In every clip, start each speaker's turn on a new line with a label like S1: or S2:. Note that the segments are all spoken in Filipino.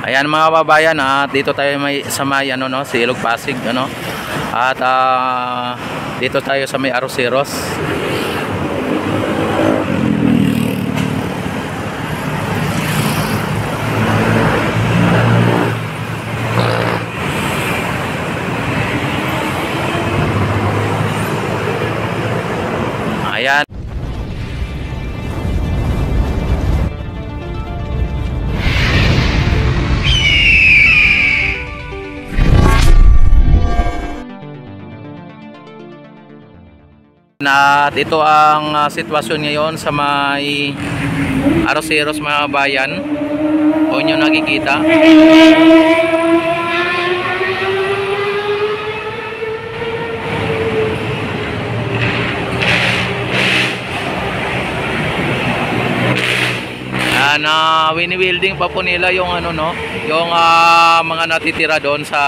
S1: Ayan mga kababayan, at dito tayo sa may ano no, si Ilog Pasig ano. At dito tayo sa may Arroceros. Ayan. At ito ang sitwasyon ngayon sa may Arroceros mga bayan. O nyo nakikita. Wini-wielding pa po nila yung ano no, yung mga natitira doon sa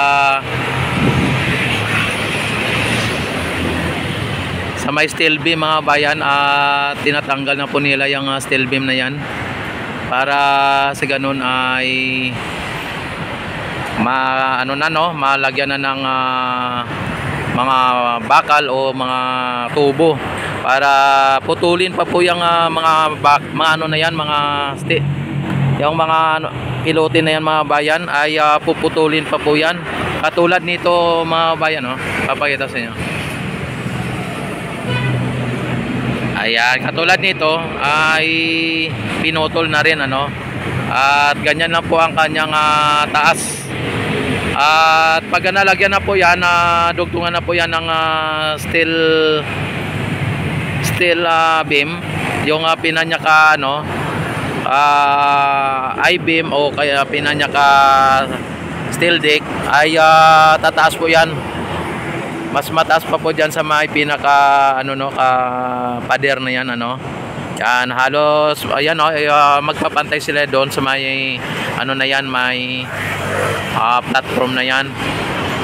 S1: may steel beam mga bayan. At tinatanggal na po nila yung steel beam na yan para sa ganun ay malagyan na ng mga bakal o mga tubo para putulin pa po yung mga ano na yan, yung mga pilote na yan mga bayan ay puputulin pa po yan. Katulad nito mga bayan, papakita sa inyo. Ayan, katulad nito ay pinutol na rin ano. At ganyan na po ang kanyang taas. At pag nalagyan na po yan, dugtungan na po yan ng steel beam, yung pinanyaka ano, I-beam o kaya pinanyaka steel deck ay tataas po yan. Mas mataas pa po diyan sa may pinaka ano no, pader na yan ano. Yan halos ayan magpapantay sila doon sa may ano na yan, may platform na yan.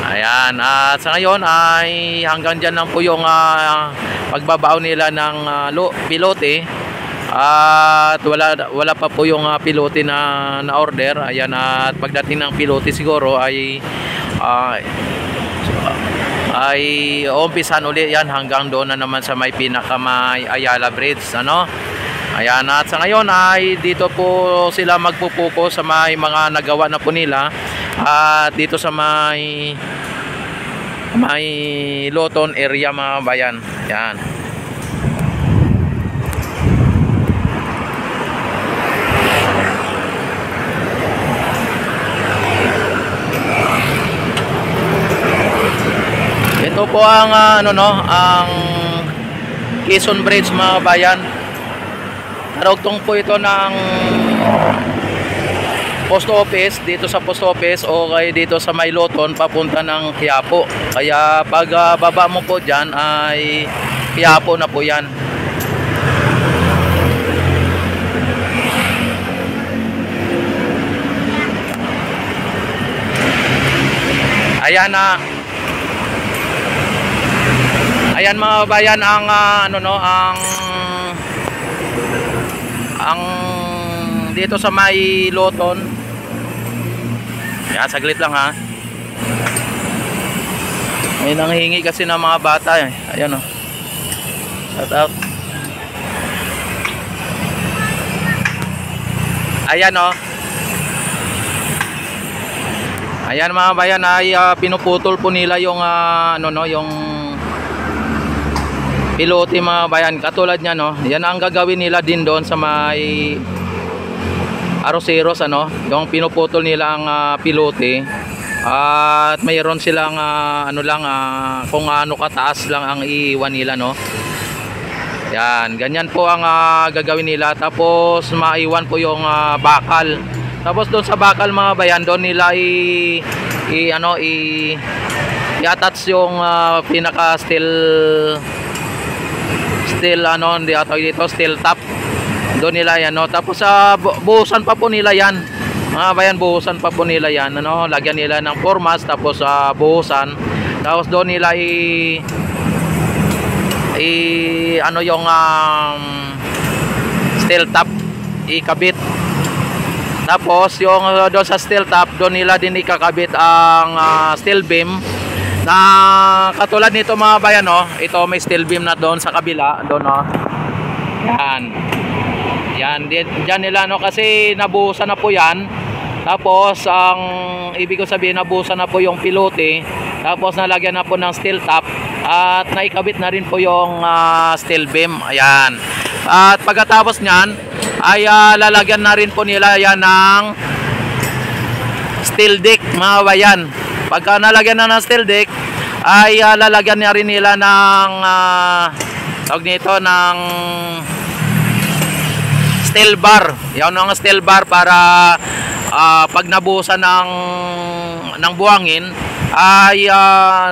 S1: Ayan, at sa ngayon ay hanggang diyan lang po yung pagbabao nila ng pilote. At wala pa po yung pilote na order. Ayan, at pagdating ng pilote siguro ay umpisan uli yan hanggang doon na naman sa may may Ayala Bridge ano. Ayan, at sa ngayon ay dito po sila magpupuko sa may mga nagawa na po nila. At dito sa may Loton area mga bayan. Yan. Ito po ang ang Quezon Bridge mga bayan. Karugtong po ito ng post office, dito sa post office o kaya dito sa may Loton papunta ng Quiapo. Kaya pag baba mo po dyan ay Quiapo na po yan. Ayan na. Ayan mga bayan ang ang dito sa may Loton. Yan, saglit lang ha. May nanghihingi kasi ng mga bata eh. Ayan shout out. Ayan Ayan mga bayan ay pinuputol po nila yung yung pilote mga bayan. Katulad niya yan ang gagawin nila din doon sa may Arroceros yung pinuputol nila ang pilote. At mayroon silang kung kataas lang ang iiwan nila Yan, ganyan po ang gagawin nila. Tapos maiwan po yung bakal. Tapos doon sa bakal mga bayan, doon nila i-attach yung pinaka steel steel top. Doon nila yan tapos buhusan pa po nila yan mga bayan, buhusan pa po nila yan lagyan nila ng formas, tapos buhusan, tapos doon nila yung steel top ikabit. Tapos yung doon sa steel top, doon nila din ikakabit ang steel beam na katulad nito mga bayan, no? Ito may steel beam na doon sa kabila, doon, no? Yan, diyan nila, no? Kasi nabuhusan na po yan. Tapos ang ibig ko sabihin, nabuhusan na po yung pilote. Tapos nalagyan na po ng steel top at naikabit na rin po yung steel beam. Ayan. At pagkatapos niyan ay lalagyan na rin po nila yan ng steel deck mga bayan. Pagka nalagyan na ng steel deck ay lalagyan na rin nila ng tawag nito ng steel bar. Yan ang steel bar para pag nabuhusan ng buhangin ay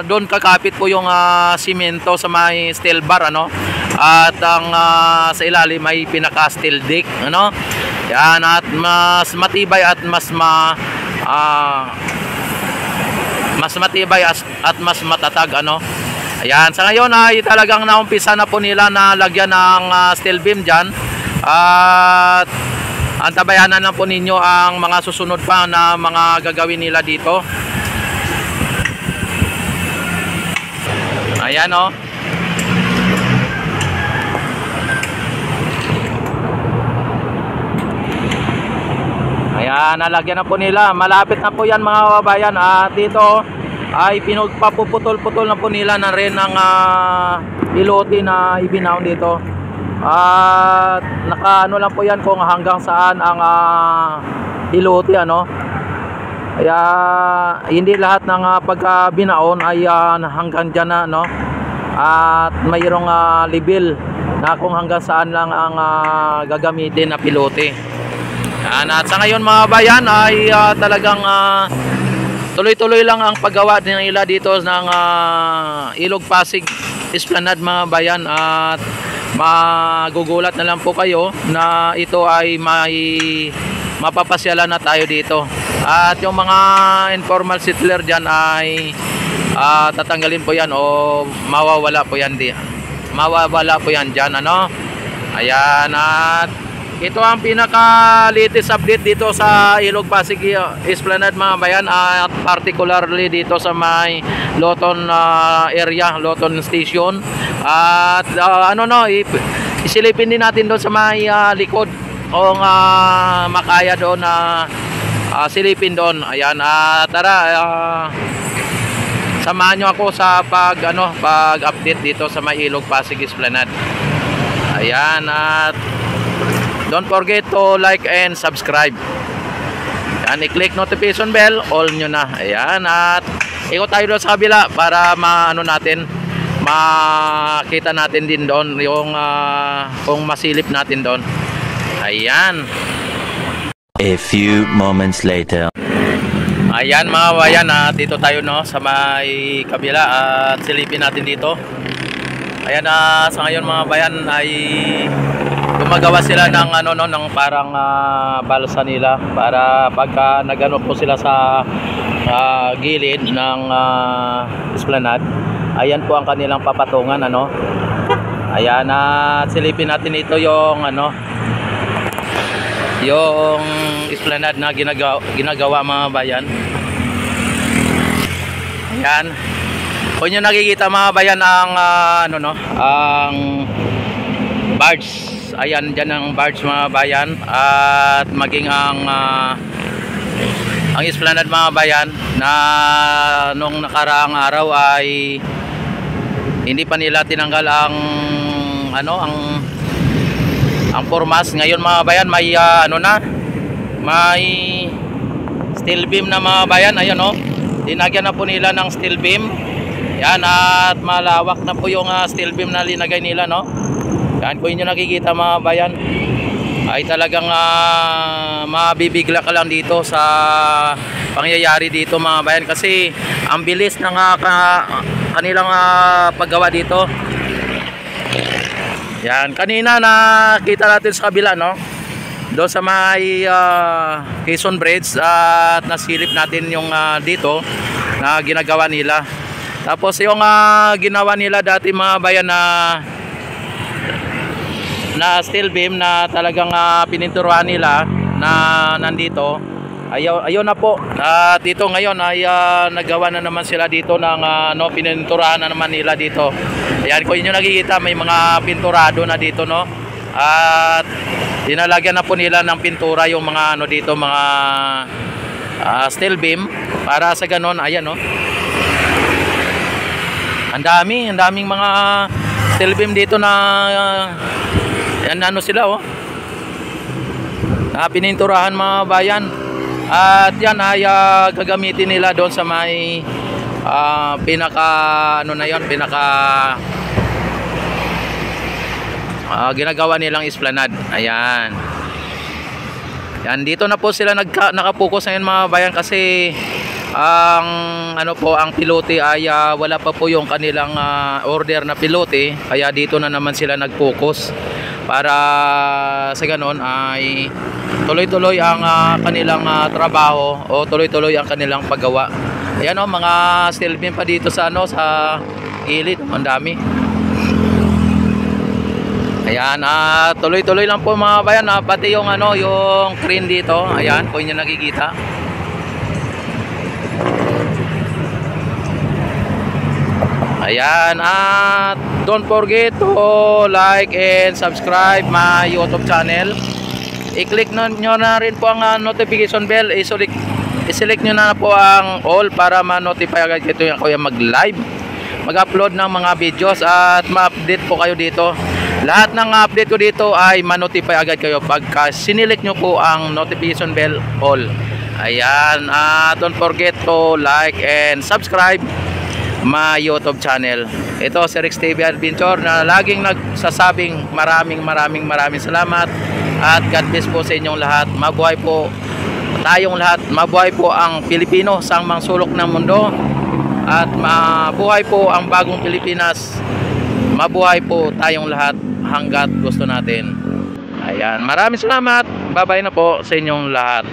S1: doon kakapit po yung simento sa may steel bar, ano? At ang sa ilalim may pinaka steel deck, ano? Yan, at mas matibay at mas matibay at mas matatag, ano? Ayan, sa ngayon ay talagang naumpisa na po nila na lagyan ng steel beam dyan. At antabayanan na po ninyo ang mga susunod pa na mga gagawin nila dito. Ayan, o. Ayan, nalagyan na po nila. Malapit na po yan mga kabayan. At dito ay pinagpapuputol-putol na po nila na rin ang pilote na ibinaon dito. At nakaano lang po yan kung hanggang saan ang pilote, ano. Kaya hindi lahat ng pagkabinaon ay hanggang dyan na, no. At mayroong level na kung hanggang saan lang ang gagamitin na pilote. At sa ngayon mga bayan ay talagang tuloy-tuloy lang ang paggawa nila dito ng Ilog Pasig Esplanade mga bayan. At magugulat na lang po kayo na ito ay mapapasyalan na tayo dito. At yung mga informal settler dyan ay tatanggalin po yan o mawawala po yan dyan, ano. Ayan, at ito ang pinaka latest update dito sa Ilog Pasig Esplanade mga bayan, at particularly dito sa may Loton area, Loton Station. At isilipin din natin doon sa may likod kung makaya doon na silipin doon. Ayan, tara, samahan nyo ako sa pag-update dito sa may Ilog Pasig Esplanade. Ayan, at don't forget to like and subscribe. Ayan, i-click notification bell, all nyo na. Ayan, at ikot tayo doon sa kabila para makita natin din doon yung kung masilip natin doon. Ayan.
S2: A few moments later.
S1: Ayan mga bayan, dito tayo, no, sa may kabila at silipin natin dito. Ayan, sa ngayon mga bayan ay gumagawa sila ng ng parang balsa nila para pagka nagano po sila sa gilid ng esplanade. Ayan po ang kanilang papatungan, ano. Ayan, silipin natin ito yung yung esplanade na ginagawa mga bayan. Ayan. Kung nyo nakikita mga bayan ang ang barge. Ayan, dyan ang barge mga bayan. At maging ang esplanade mga bayan na nung nakaraang araw ay hindi pa nila tinanggal ang ang formas. Ngayon mga bayan may may steel beam na mga bayan. Ayan, oh, dinagyan na po nila ng steel beam. Yan, at malawak na po yung steel beam na linagay nila, no. Yan, kung inyo nakikita mga bayan ay talagang mabibigla ka lang dito sa pangyayari dito mga bayan, kasi ang bilis ng kanilang paggawa dito. Yan, kanina nakita natin sa kabila, no, doon sa may Quezon Bridge, at nasilip natin yung dito na ginagawa nila. Tapos yung ginawa nila dati mga bayan na steel beam na talagang pininturuan nila na nandito. Ayun na po. Dito ngayon ay nagawa na naman sila dito ng pininturahan na naman nila dito. Ayan, kung inyo nakikita, may mga pinturado na dito, no. At dinalagyan na po nila ng pintura yung mga dito, mga steel beam, para sa ganon, ayan, no. Ang daming mga steel beam dito na yan, sila, oh. Na pininturahan, mga bayan. At yan ay gagamitin nila doon sa may pinaka ginagawa nilang esplanade. Ayan. Yan, dito na po sila nakapokus ngayon, mga bayan, kasi ang ang pilote ay wala pa po yung kanilang order na pilote, kaya dito na naman sila nagpokus para sa ganon ay tuloy-tuloy ang kanilang trabaho, o tuloy-tuloy ang kanilang paggawa. Ayan, mga steel beam pa dito sa sa gilid, ang dami. Ayan, tuloy-tuloy lang po, mga bayan, pati yung yung crane dito. Ayan, kung inyo nakikita. Ayan, at don't forget to like and subscribe my YouTube channel. I-click nyo na rin po ang notification bell. I-select nyo na po ang all para ma-notify agad ito yung kuya mag-live, mag-upload ng mga videos, at ma-update po kayo dito. Lahat ng update ko dito ay ma-notify agad kayo pagka sinilect nyo po ang notification bell all. Ayan, don't forget to like and subscribe my YouTube channel. Ito si Rex TV Adventure na laging nagsasabing maraming salamat, at God bless po sa inyong lahat. Mabuhay po tayong lahat. Mabuhay po ang Pilipino sa mga sulok ng mundo, at mabuhay po ang bagong Pilipinas. Mabuhay po tayong lahat hanggat gusto natin. Ayan, maraming salamat. Bye-bye na po sa inyong lahat.